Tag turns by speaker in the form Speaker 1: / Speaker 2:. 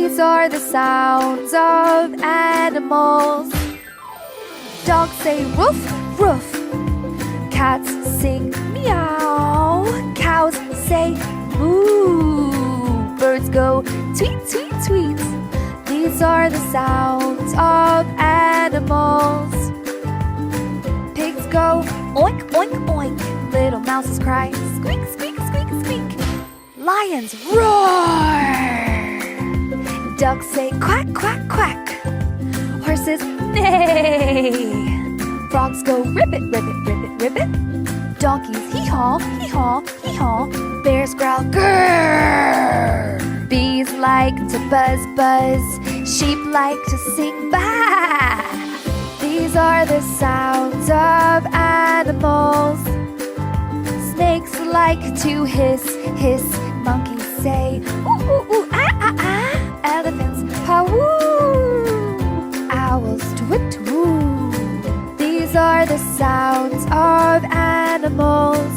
Speaker 1: These are the sounds of animals. Dogs say woof, woof. Cats sing meow. Cows say moo. Birds go tweet, tweet, tweet. These are the sounds of animals. Pigs go oink, oink, oink. Little mouses cry squeak, squeak, squeak, squeak. Lions roar. Ducks say quack, quack, quack. Horses neigh. Frogs go ribbit, ribbit, ribbit, ribbit. Donkeys hee-haw, hee-haw, hee-haw. Bears growl grrr. Bees like to buzz, buzz. Sheep like to sing bah. These are the sounds of animals. Snakes like to hiss, hiss. Monkeys say ooh, ooh, ooh, ah, ah, ah. Elephants pawoo. Owls twit-twoo. These are the sounds of animals.